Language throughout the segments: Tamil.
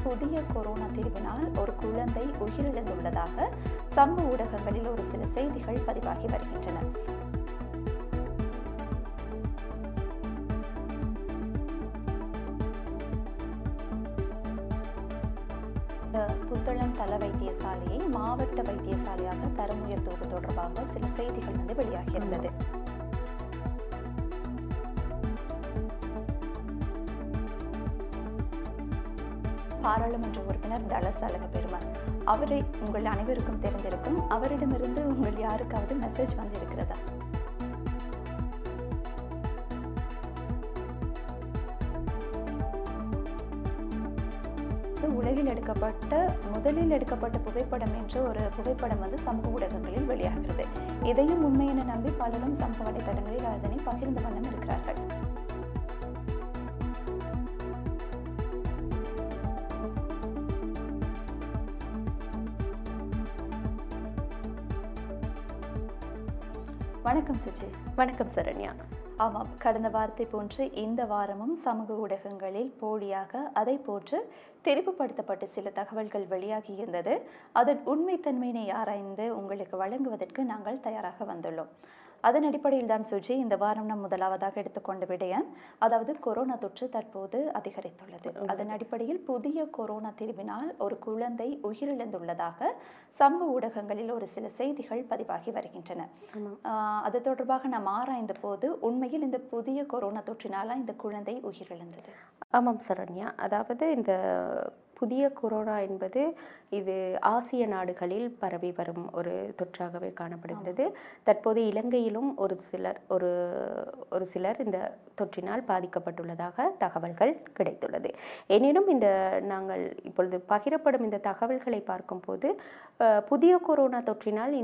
புதிய கொரோனா தீர்வினால் ஒரு குழந்தை உயிரிழந்துள்ளதாக சமூக ஊடகங்களில் ஒரு சில செய்திகள் பதிவாகி வருகின்றன. புத்தளம் தள வைத்தியசாலையை மாவட்ட வைத்தியசாலையாக தரம் உயர்த்துவது தொடர்பாக சில செய்திகள் வெளியாகியிருந்தது. பாராளுமன்ற உறுப்பினர் டலஸ் அழகப்பெரும அவரை உங்கள் அனைவருக்கும் தெரிந்திருக்கும். அவரிடமிருந்து உங்கள் யாருக்காவது மெசேஜ் வந்திருக்கிறதா? உலகில் முதலில் எடுக்கப்பட்ட புகைப்படம் என்ற ஒரு புகைப்படம் சமூக ஊடகங்களில் வெளியாகிறது. இதையும் உண்மை என நம்பி பலரும் சமூக வலைதளங்களில் அதனை பகிர்ந்து வண்ணம் இருக்கிறார்கள். வணக்கம் சுஜி. வணக்கம் சரண்யா. ஆமாம், கடந்த வாரத்தை போன்று இந்த வாரமும் சமூக ஊடகங்களில் போலியாக அதை போன்று தெரிவுபடுத்தப்பட்டு சில தகவல்கள் வெளியாகி இருந்தது. அதன் உண்மைத்தன்மையினை ஆராய்ந்து உங்களுக்கு வழங்குவதற்கு நாங்கள் தயாராக வந்துள்ளோம். அதன் அடிப்படையில் தான் சுஜி, இந்த வாரம் நாம் முதலாவதாக எடுத்துக்கொண்ட விடயம், அதாவது கொரோனா தொற்று தற்போது அதிகரித்துள்ளது. அதன் அடிப்படையில் புதிய கொரோனா தீர்வினால் ஒரு குழந்தை உயிரிழந்துள்ளதாக சமூக ஊடகங்களில் ஒரு சில செய்திகள் பதிவாகி வருகின்றன. அது தொடர்பாக நாம் ஆராய்ந்த போது உண்மையில் இந்த புதிய கொரோனா தொற்றினால இந்த குழந்தை உயிரிழந்தது. ஆமாம் சரண்யா, அதாவது இந்த புதிய கொரோனா என்பது இது ஆசிய நாடுகளில் பரவி வரும் ஒரு தொற்றாகவே காணப்படுகிறது. தற்போது இலங்கையிலும் ஒரு சிலர் இந்த தொற்றினால் பாதிக்கப்பட்டுள்ளதாக தகவல்கள் கிடைத்துள்ளது. எனினும் நாங்கள் இப்பொழுது பகிரப்படும் இந்த தகவல்களை பார்க்கும்போது புதிய கொரோனா தொற்றினால்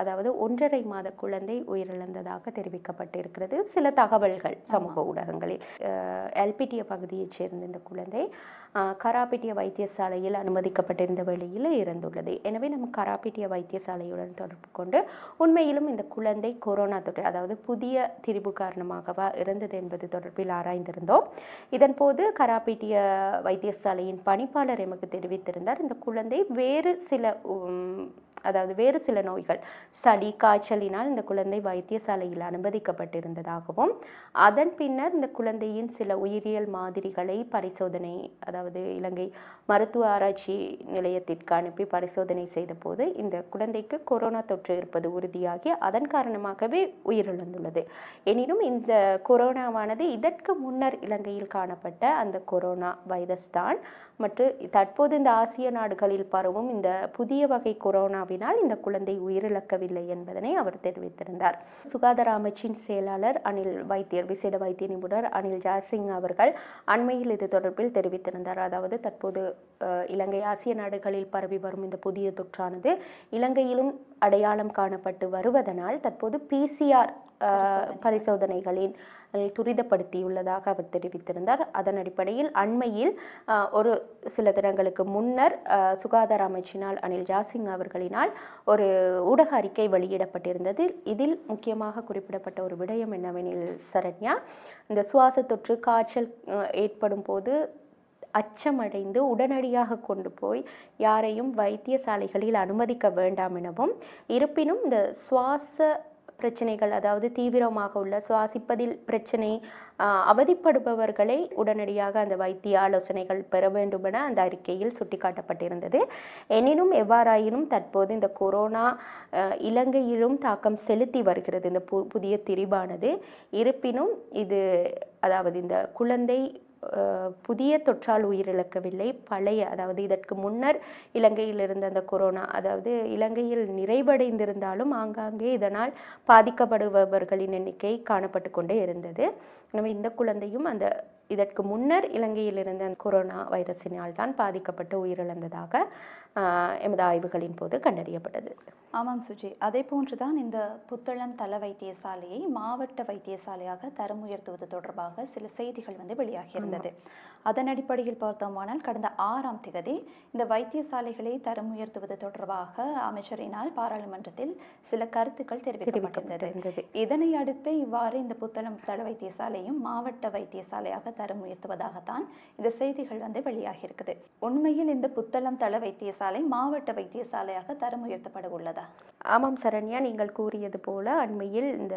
அதாவது 1.5 மாத குழந்தை உயிரிழந்ததாக தெரிவிக்கப்பட்டிருக்கிறது. சில தகவல்கள் சமூக ஊடகங்களில் எல்பிட்டிய பகுதியைச் சேர்ந்த இந்த குழந்தை கராபிட்டிய வைத்தியசாலையில் அனுமதிக்கப்பட்டிருந்த வேளையில் இறந்துள்ளது. எனவே நம்ம கராபிட்டிய வைத்தியசாலையுடன் தொடர்பு கொண்டு உண்மையிலும் இந்த குழந்தை கொரோனா தொற்று, அதாவது புதிய திரிபு காரணமாகவா இறந்தது என்பது தொடர்பில் ஆராய்ந்திருந்தோம். இதன் போது கராபிட்டிய வைத்தியசாலையின் பணிப்பாளர் எமக்கு தெரிவித்திருந்தார், இந்த குழந்தை வேறு சில நோய்கள், சளி, காய்ச்சலினால் இந்த குழந்தை வைத்தியசாலையில் அனுமதிக்கப்பட்டிருந்ததாகவும், அதன் பின்னர் இந்த குழந்தையின் சில உயிரியல் மாதிரிகளை பரிசோதனை, அதாவது இலங்கை மருத்துவ ஆராய்ச்சி நிலையத்திற்கு அனுப்பி பரிசோதனை செய்த போது இந்த குழந்தைக்கு கொரோனா தொற்று இருப்பது உறுதியாகி அதன் காரணமாகவே உயிரிழந்துள்ளது. எனினும் இந்த கொரோனாவானது இதற்கு முன்னர் இலங்கையில் காணப்பட்ட அந்த கொரோனா வைரஸ் தான் மற்றும் தற்போது இந்த ஆசிய நாடுகளில் பரவும் இந்த புதிய வகை கொரோனாவினால் இந்த குழந்தை உயிரிழக்கவில்லை என்பதனை அவர் தெரிவித்திருந்தார். சுகாதார அமைச்சின் செயலாளர் விசேட வைத்திய நிபுணர் அனில் ஜாசிங் அவர்கள் அண்மையில் இது தொடர்பில் தெரிவித்திருந்தார். அதாவது தற்போது இலங்கை ஆசிய நாடுகளில் பரவி வரும் இந்த புதிய தொற்றானது இலங்கையிலும் அடையாளம் காணப்பட்டு வருவதனால் தற்போது PCR பரிசோதனைகளின் துரிதப்படுத்தியுள்ளதாக அவர் தெரிவித்திருந்தார். அதன் அடிப்படையில் அண்மையில் ஒரு சில தினங்களுக்கு முன்னர் சுகாதார அமைச்சினால் அனில் ஜாசிங் அவர்களினால் ஒரு ஊடக அறிக்கை வெளியிடப்பட்டிருந்தது. இதில் முக்கியமாக குறிப்பிடப்பட்ட ஒரு விடயம் என்னவெனில் சரண்யா, இந்த சுவாச தொற்று, காய்ச்சல் ஏற்படும் போது அச்சமடைந்து உடனடியாக கொண்டு போய் யாரையும் வைத்தியசாலைகளில் அனுமதிக்க வேண்டாம் எனவும், இருப்பினும் இந்த சுவாச பிரச்சனைகள், அதாவது தீவிரமாக உள்ள சுவாசிப்பதில் பிரச்சனை அவதிப்படுபவர்களை உடனடியாக அந்த வைத்திய ஆலோசனைகள் பெற வேண்டும் என அந்த அறிக்கையில் சுட்டிக்காட்டப்பட்டிருந்தது. எனினும் எவ்வாறாயினும் தற்போது இந்த கொரோனா இலங்கையிலும் தாக்கம் செலுத்தி வருகிறது, இந்த புதிய திரிபானது. இருப்பினும் அதாவது இந்த குழந்தை புதிய தொற்றால் உயிரிழக்கவில்லை. அதாவது இதற்கு முன்னர் இலங்கையில் இருந்த அந்த கொரோனா, அதாவது இலங்கையில் நிறைவடைந்திருந்தாலும் ஆங்காங்கே இதனால் பாதிக்கப்படுபவர்களின் எண்ணிக்கை காணப்பட்டு கொண்டே இருந்தது. எனவே இந்த குழந்தையும் இதற்கு முன்னர் இலங்கையில் இருந்த கொரோனா வைரஸினால் தான் பாதிக்கப்பட்டு உயிரிழந்ததாக எமது ஆய்வுகளின் போது கண்டறியப்பட்டது. ஆமாம் சுஜி, அதே போன்றுதான் இந்த புத்தளம் தள வைத்தியசாலையை மாவட்ட வைத்தியசாலையாக தரம் உயர்த்துவது தொடர்பாக சில செய்திகள் வெளியாகி இருந்தது. அதன் அடிப்படையில் பார்த்தோமானால் கடந்த 6ஆம் திகதி இந்த வைத்தியசாலைகளை தரம் உயர்த்துவது தொடர்பாக அமைச்சரினால் பாராளுமன்றத்தில் சில கருத்துக்கள் தெரிவிக்கப்பட்டிருந்தது. இதனை அடுத்து இவ்வாறு இந்த புத்தளம் தள வைத்தியசாலையும் மாவட்ட வைத்தியசாலையாக தரம் உயர்த்துவதாகத்தான் இந்த செய்திகள் வெளியாகி இருக்குது. உண்மையில் இந்த புத்தளம் தள வைத்தியசாலை மாவட்ட வைத்தியசாலையாக தரம் உயர்த்தப்பட உள்ளதா? ஆமாம் சரண்யா, நீங்கள் கூறியது போல அண்மையில் இந்த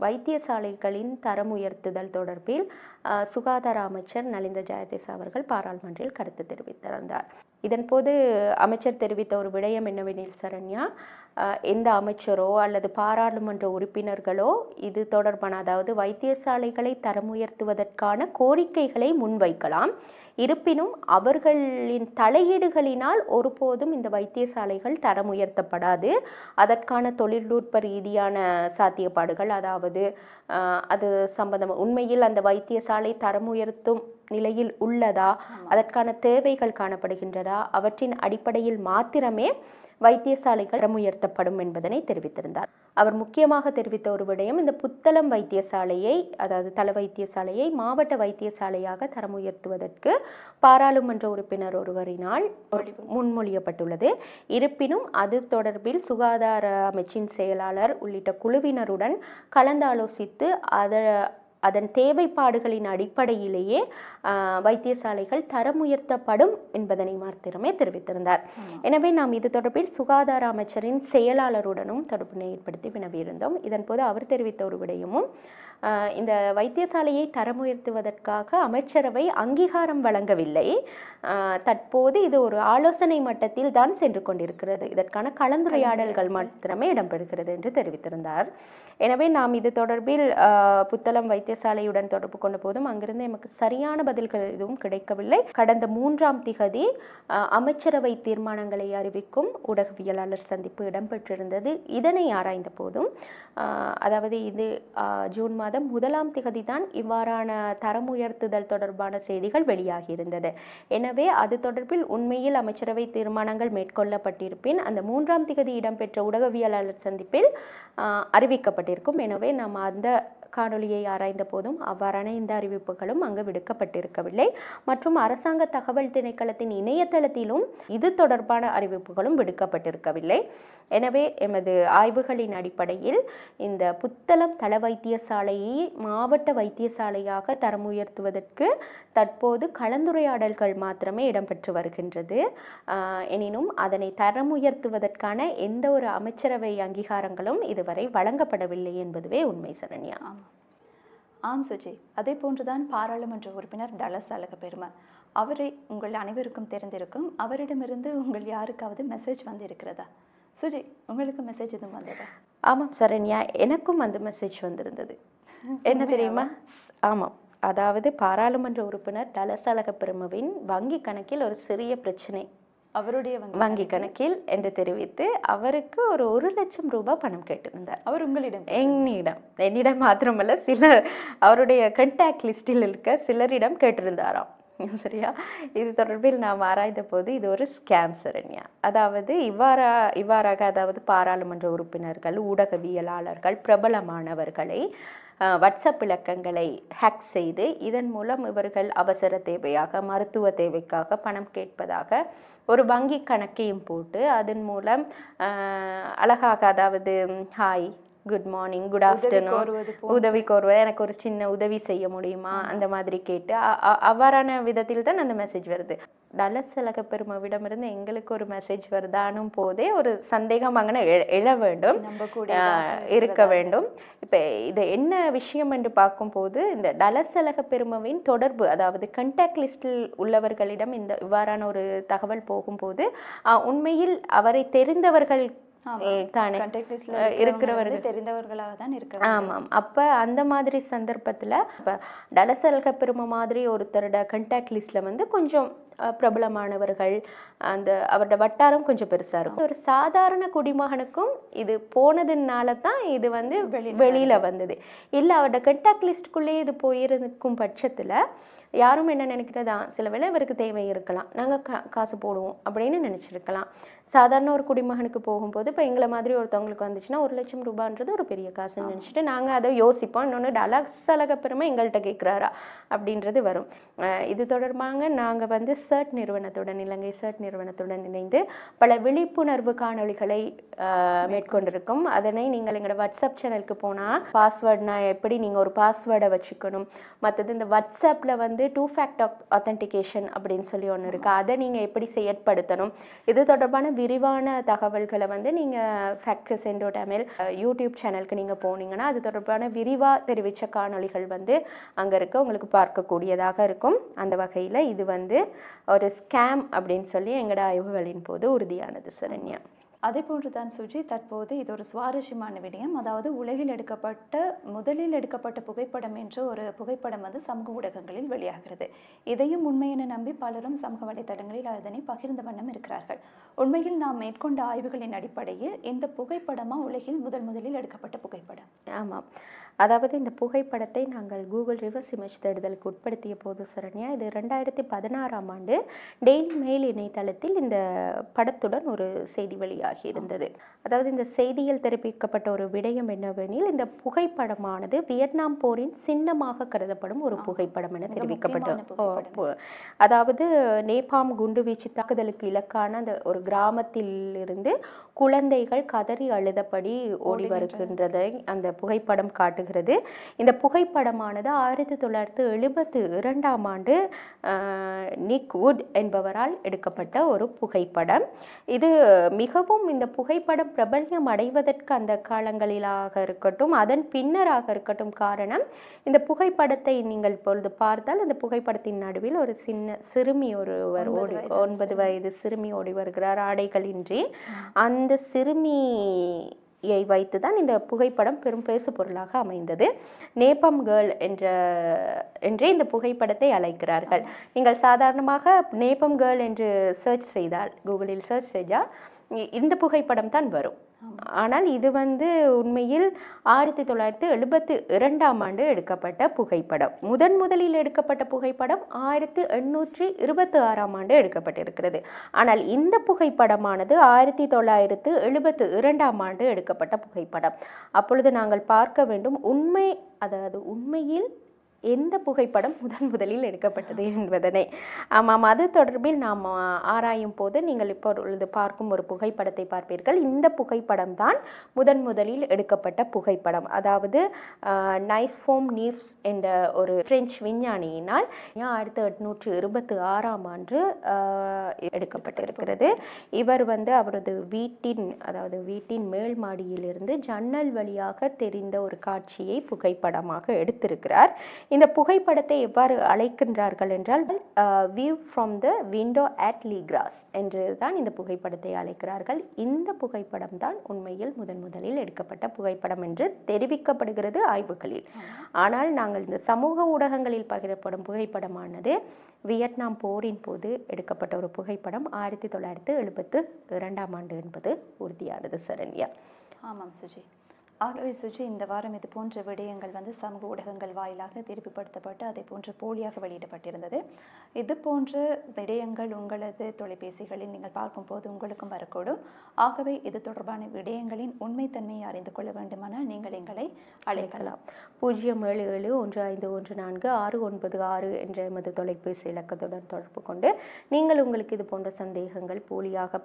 வைத்தியசாலைகளின் தரம் உயர்த்துதல் தொடர்பில் சுகாதார அமைச்சர் நலிந்த ஜெயதிச அவர்கள் பாராளுமன்றில் கருத்து தெரிவித்திருந்தார். இதன்போது அமைச்சர் தெரிவித்த ஒரு விடயம் என்னவெனில் சரண்யா, எந்த அமைச்சரோ அல்லது பாராளுமன்ற உறுப்பினர்களோ இது தொடர்பான, அதாவது வைத்தியசாலைகளை தரம் உயர்த்துவதற்கான கோரிக்கைகளை முன்வைக்கலாம். இருப்பினும் அவர்களின் தலையீடுகளினால் ஒருபோதும் இந்த வைத்தியசாலைகள் தரம் உயர்த்தப்படாது. அதற்கான தொழில்நுட்ப ரீதியான சாத்தியப்பாடுகள், அதாவது அது சம்பந்தம் உண்மையில் அந்த வைத்தியசாலை தரம் உயர்த்தும் நிலையில் உள்ளதா, அதற்கான தேவைகள் காணப்படுகின்றதா, அவற்றின் அடிப்படையில் மாத்திரமே வைத்தியசாலைகள் தரம் உயர்த்தப்படும் என்பதனை தெரிவித்திருந்தார். அவர் முக்கியமாக தெரிவித்த ஒரு விடயம், இந்த புத்தளம் வைத்தியசாலையை, அதாவது தள வைத்தியசாலையை மாவட்ட வைத்தியசாலையாக தரம் உயர்த்துவதற்கு பாராளுமன்ற உறுப்பினர் ஒருவரினால் முன்மொழியப்பட்டுள்ளது. இருப்பினும் அது தொடர்பில் சுகாதார அமைச்சின் செயலாளர் உள்ளிட்ட குழுவினருடன் கலந்தாலோசித்து அதன் தேவைப்பாடுகளின் அடிப்படையிலேயே வைத்தியசாலைகள் தரம் உயர்த்தப்படும் என்பதனை மாத்திரமே தெரிவித்திருந்தார். எனவே நாம் இது தொடர்பில் சுகாதார அமைச்சரின் செயலாளருடனும் தொடர்பினை ஏற்படுத்தி வினவியிருந்தோம். இதன் போது அவர் தெரிவித்த ஒரு விடயமும், இந்த வைத்தியசாலையை தரம் உயர்த்துவதற்காக அமைச்சரவை அங்கீகாரம் வழங்கவில்லை. தற்போது இது ஒரு ஆலோசனை மட்டத்தில் தான் சென்று கொண்டிருக்கிறது. இதற்கான கலந்துரையாடல்கள் மாத்திரமே இடம்பெறுகிறது என்று தெரிவித்திருந்தார். எனவே நாம் இது தொடர்பில் புத்தளம் வைத்தியசாலையுடன் தொடர்பு கொண்ட போதும் அங்கிருந்து எமக்கு சரியான பதில்கள் எதுவும் கிடைக்கவில்லை. கடந்த 3ஆம் திகதி அமைச்சரவை தீர்மானங்களை அறிவிக்கும் ஊடகவியலாளர் சந்திப்பு இடம்பெற்றிருந்தது. இதனை ஆராய்ந்த போதும், அதாவது இது ஜூன் மாதம் 1ஆம் திகதி தான் இவ்வாறான தரம் உயர்த்துதல் தொடர்பான செய்திகள் வெளியாகியிருந்தது. எனவே அது தொடர்பில் உண்மையில் அமைச்சரவை தீர்மானங்கள் மேற்கொள்ளப்பட்டிருப்பின் அந்த 3ஆம் திகதி இடம்பெற்ற ஊடகவியலாளர் சந்திப்பில் அறிவிக்கப்பட்டிருக்கும். எனவே நாம் அந்த காணொலியை ஆராய்ந்த போதும் அவ்வாறான இந்த அறிவிப்புகளும் அங்கு விடுக்கப்பட்டிருக்கவில்லை. மற்றும் அரசாங்க தகவல் திணைக்களத்தின் இணையதளத்திலும் இது தொடர்பான அறிவிப்புகளும் விடுக்கப்பட்டிருக்கவில்லை. எனவே எமது ஆய்வுகளின் அடிப்படையில் இந்த புத்தளம் தள வைத்தியசாலையை மாவட்ட வைத்தியசாலையாக தரம் உயர்த்துவதற்கு தற்போது கலந்துரையாடல்கள் மாத்திரமே இடம்பெற்று வருகின்றது. எனினும் அதனை தரம் உயர்த்துவதற்கான எந்த ஒரு அமைச்சரவை அங்கீகாரங்களும் இதுவரை வழங்கப்படவில்லை என்பதுவே உண்மை சரண்யா. ஆம் சுஜி, அதே போன்றுதான் பாராளுமன்ற உறுப்பினர் டலஸ் அழகப்பெரும, அவரை உங்கள் அனைவருக்கும் தெரிந்திருக்கும். அவரிடமிருந்து உங்கள் யாருக்காவது மெசேஜ் வந்திருக்கிறதா? சுஜி, உங்களுக்கு மெசேஜ் எதுவும் வந்ததா? ஆமாம் சரண்யா, எனக்கும் அந்த மெசேஜ் வந்திருந்தது. என்ன தெரியுமா? ஆமாம், அதாவது பாராளுமன்ற உறுப்பினர் டலஸ் அழகப்பெருமவின் வங்கி கணக்கில் ஒரு சிறிய பிரச்சனை, அவருடைய வங்கி கணக்கில் என்று தெரிவித்து அவருக்கு ஒரு 1 லட்சம் ரூபாய் பணம் கேட்டிருந்தார். அவர் உங்களிடம்? என்னிடம் மாத்திரமல்ல, சிலர் அவருடைய கான்டாக்ட் லிஸ்டில் இருக்க சிலரிடம் கேட்டிருந்தாராம். சரியா? இது தொடர்பில் நாம் ஆராய்ந்த போது இது ஒரு ஸ்கேம் சரண்யா. அதாவது இவ்வாறாக அதாவது பாராளுமன்ற உறுப்பினர்கள், ஊடகவியலாளர்கள், பிரபலமானவர்களை வாட்ஸ்அப் இலக்கங்களை ஹேக் செய்து இதன் மூலம் இவர்கள் அவசர தேவையாக, மருத்துவ தேவைக்காக பணம் கேட்பதாக ஒரு வங்கி கணக்கையும் போட்டு அதன் மூலம் அழகாக, அதாவது hi, good morning, good afternoon, உதவி கோருவது, எனக்கு ஒரு சின்ன உதவி செய்ய முடியுமா, அந்த மாதிரி கேட்டு அவ்வாறான விதத்தில் தான் அந்த மெசேஜ் வருது. டலஸ் அழகப்பெருமவிடமிருந்து எங்களுக்கு ஒரு மெசேஜ் வருதானும் போதே ஒரு சந்தேகம் அங்கே எழ வேண்டும், இருக்க வேண்டும். இப்போ இது என்ன விஷயம் என்று பார்க்கும்போது, இந்த டலஸ் அழகப்பெருமவின் தொடர்பு, அதாவது கான்டாக்ட் லிஸ்டில் உள்ளவர்களிடம் இந்த இவ்வாறான ஒரு தகவல் போகும்போது உண்மையில் அவரை தெரிந்தவர்கள் இருக்கிறவர்கள் தெரிந்தவர்களாக தான் இருக்க. ஆமாம், அப்ப அந்த மாதிரி சந்தர்ப்பத்துல இப்ப டலஸ் அழகப்பெரும மாதிரி ஒருத்தரோட கான்டாக்ட் லிஸ்ட்ல கொஞ்சம் பிரபலமானவர்கள், அந்த அவரோட வட்டாரம் கொஞ்சம் பெருசா இருக்கும். ஒரு சாதாரண குடிமகனுக்கும் இது போனதுனால தான் இது வெளியில வந்தது. இல்ல அவரோட கான்டாக்ட் லிஸ்டுக்குள்ளே இது போயிருக்கும் பட்சத்துல யாரும் என்ன நினைக்கிறதா, சில வேளை இவருக்கு தேவை இருக்கலாம், நாங்கள் காசு போடுவோம் அப்படின்னு நினச்சிருக்கலாம். சாதாரண ஒரு குடிமகனுக்கு போகும்போது இப்போ எங்களை மாதிரி ஒருத்தவங்களுக்கு வந்துச்சுன்னா 1,00,000 ரூபான்றது ஒரு பெரிய காசுன்னு நினச்சிட்டு நாங்கள் அதை யோசிப்போம். இன்னொன்று அலக பெருமை எங்கள்கிட்ட கேட்குறாரா அப்படின்றது வரும். இது தொடர்பாக நாங்கள் வந்து சர்ட் நிறுவனத்துடன், இலங்கை சர்ட் நிறுவனத்துடன் இணைந்து பல விழிப்புணர்வு காணொளிகளை மேற்கொண்டிருக்கோம். அதனை நீங்கள் எங்களோட வாட்ஸ்அப் சேனலுக்கு போனால் பாஸ்வேர்ட்னா எப்படி நீங்கள் ஒரு பாஸ்வேர்டை வச்சுக்கணும், மற்றது இந்த வாட்ஸ்அப்பில் வந்து 2 ஃபேக்டர் ஆத்தென்டிகேஷன் அப்படின்னு சொல்லி ஒன்று இருக்குது, அதை நீங்கள் எப்படி செயற்படுத்தணும், இது தொடர்பான விரிவான தகவல்களை வந்து நீங்கள் factors.tamil யூடியூப் சேனலுக்கு நீங்கள் போனீங்கன்னா அது தொடர்பான விரிவாக தெரிவித்த காணொளிகள் வந்து அங்கே இருக்க உங்களுக்கு பார்க்கக்கூடியதாக இருக்கும். அந்த வகையில் இது வந்து ஒரு ஸ்கேம் அப்படின்னு சொல்லி எங்களோட ஆய்வுகளின் போது உறுதியானது சரண்யா. அதே போன்றுதான் சுஜி, தற்போது இது ஒரு சுவாரஸ்யமான விடயம். அதாவது முதலில் எடுக்கப்பட்ட புகைப்படம் என்ற ஒரு புகைப்படம் வந்து சமூக ஊடகங்களில் வெளியாகிறது. இதையும் உண்மை என நம்பி பலரும் சமூக வலைதளங்களில் அதனை பகிர்ந்த வண்ணம் இருக்கிறார்கள். உண்மையில் நாம் மேற்கொண்ட ஆய்வுகளின் அடிப்படையில் இந்த புகைப்படமா உலகில் முதலில் எடுக்கப்பட்ட புகைப்படம்? ஆமாம், அதாவது இந்த புகைப்படத்தை நாங்கள் கூகுள் ரிவர்ஸ் இமேஜ் தேடுதலுக்கு உட்படுத்திய போது சரண்யா, இது 2016ஆம் ஆண்டு டெய்லி மெயில் இணையதளத்தில் இந்த படத்துடன் ஒரு செய்தி வெளியாகி இருந்தது. அதாவது இந்த செய்தியில் தெரிவிக்கப்பட்ட ஒரு விடயம் என்னவெனில், இந்த புகைப்படமானது வியட்நாம் போரின் சின்னமாக கருதப்படும் ஒரு புகைப்படம் என தெரிவிக்கப்பட்ட, அதாவது நேபாம் குண்டுவீச்சு தாக்குதலுக்கு இலக்கான அந்த ஒரு கிராமத்தில் இருந்து குழந்தைகள் கதறி அழுதபடி ஓடி வருகின்றதை அந்த புகைப்படம் காட்டுகிறது. இந்த புகைப்படமானது 1972ஆம் ஆண்டு நிக் வுட் என்பவரால் எடுக்கப்பட்ட ஒரு புகைப்படம். இது மிகவும் இந்த புகைப்படம் பிரபல்யம் அடைவதற்கு அந்த காலங்களிலாக இருக்கட்டும், அதன் பின்னராக இருக்கட்டும் காரணம், இந்த புகைப்படத்தை நீங்கள் இப்பொழுது பார்த்தால் அந்த புகைப்படத்தின் நடுவில் ஒரு சிறுமி ஒருவர் 9 வயது சிறுமி ஓடி வருகிறார் ஆடைகளின்றி. அந்த சிறுமியை வைத்துதான் இந்த புகைப்படம் பெரும் பேசு பொருளாக அமைந்தது. நேபாம் கேர்ள் என்றே இந்த புகைப்படத்தை அழைக்கிறார்கள். நீங்கள் சாதாரணமாக நேபாம் கேர்ள் என்று சர்ச் செய்தால், கூகுளில் சர்ச் செய்தால் இந்த புகைப்படம் தான் வரும். ஆனால் இது வந்து உண்மையில் 1972ஆம் ஆண்டு எடுக்கப்பட்ட புகைப்படம். முதலில் எடுக்கப்பட்ட புகைப்படம் 1826ஆம் ஆண்டு எடுக்கப்பட்டிருக்கிறது. ஆனால் இந்த புகைப்படமானது 1972ஆம் ஆண்டு எடுக்கப்பட்ட புகைப்படம். அப்பொழுது நாங்கள் பார்க்க வேண்டும் உண்மையில் எந்த புகைப்படம் முதலில் எடுக்கப்பட்டது என்பதனை. ஆமாம், அது தொடர்பில் நாம் ஆராயும் போது நீங்கள் இப்பொழுது பார்க்கும் ஒரு புகைப்படத்தை பார்ப்பீர்கள். இந்த புகைப்படம் தான் முதலில் எடுக்கப்பட்ட புகைப்படம். அதாவது நைஸ்ஃபோம் நீவ்ஸ் என்ற ஒரு பிரெஞ்சு விஞ்ஞானியினால் 1826ஆம் ஆண்டு எடுக்கப்பட்டிருக்கிறது. இவர் வந்து அவரது வீட்டின் மேல் மாடியிலிருந்து ஜன்னல் வழியாக தெரிந்த ஒரு காட்சியை புகைப்படமாக எடுத்திருக்கிறார். இந்த புகைப்படத்தை எவ்வாறு அழைக்கின்றார்கள் என்றால் view from the window at Le Gras என்று தான் இந்த புகைப்படத்தை அழைக்கிறார்கள். இந்த புகைப்படம் தான் உண்மையில் முதலில் எடுக்கப்பட்ட புகைப்படம் என்று தெரிவிக்கப்படுகிறது ஆய்வுகளில். ஆனால் நாங்கள் இந்த சமூக ஊடகங்களில் பகிரப்படும் புகைப்படமானது வியட்நாம் போரின் போது எடுக்கப்பட்ட ஒரு புகைப்படம் 1972ஆம் ஆண்டு என்பது உறுதியானது சரண்யா. ஆமாம் சுஜி. ஆகவே சுஜி, இந்த வாரம் இது போன்ற விடயங்கள் வந்து சமூக ஊடகங்கள் வாயிலாக திருப்பிப்படுத்தப்பட்டு அதை போன்று போலியாக வெளியிடப்பட்டிருந்தது. இது போன்ற விடயங்கள் உங்களது தொலைபேசிகளில் நீங்கள் பார்க்கும்போது உங்களுக்கும் வரக்கூடும். ஆகவே இது தொடர்பான விடயங்களின் உண்மைத்தன்மையை அறிந்து கொள்ள வேண்டுமானால் நீங்கள் எங்களை அழைக்கலாம். 07015146996 என்ற எமது தொலைபேசி இலக்கத்துடன் தொடர்பு கொண்டு நீங்கள் உங்களுக்கு இது போன்ற சந்தேகங்கள் போலியாக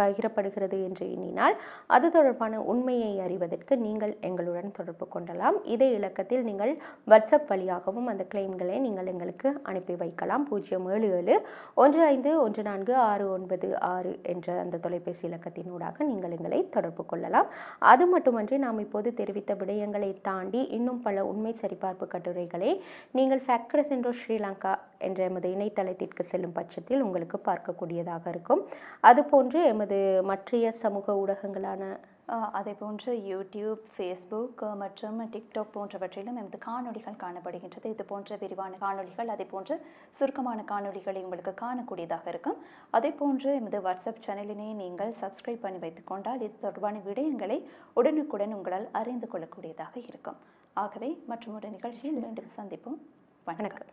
பகிரப்படுகிறது என்று எண்ணினால் அது தொடர்பான உண்மையை அறிவது நீங்கள் எங்களுடன் தொடர்பு கொள்ளலாம். இதே இலக்கத்தில் நீங்கள் வாட்ஸ்அப் வழியாகவும் அந்த கிளைம்களை நீங்கள் எங்களுக்கு அனுப்பி வைக்கலாம். 07015146996 என்ற அந்த தொலைபேசி இலக்கத்தினூடாக நீங்கள் எங்களை தொடர்பு கொள்ளலாம். அது மட்டுமன்றி நாம் இப்போது தெரிவித்த விடயங்களை தாண்டி இன்னும் பல உண்மை சரிபார்ப்பு கட்டுரைகளை நீங்கள் factors.srilanka என்ற எமது இணையதளத்திற்கு செல்லும் பட்சத்தில் உங்களுக்கு பார்க்கக்கூடியதாக இருக்கும். அதுபோன்று எமது மற்றைய சமூக ஊடகங்களான அதே போன்று யூடியூப், ஃபேஸ்புக் மற்றும் டிக்டாக் போன்றவற்றிலும் எமது காணொளிகள் காணப்படுகின்றது. இது போன்ற விரிவான காணொளிகள், அதே போன்று சுருக்கமான காணொளிகளை உங்களுக்கு காணக்கூடியதாக இருக்கும். அதே போன்று எமது வாட்ஸ்அப் சேனலினை நீங்கள் சப்ஸ்கிரைப் பண்ணி வைத்துக் கொண்டால் இது தொடர்பான விடயங்களை உடனுக்குடன் உங்களால் அறிந்து கொள்ளக்கூடியதாக இருக்கும். ஆகவே மற்றும் ஒரு நிகழ்ச்சியில் மீண்டும் சந்திப்போம். வணக்கம்.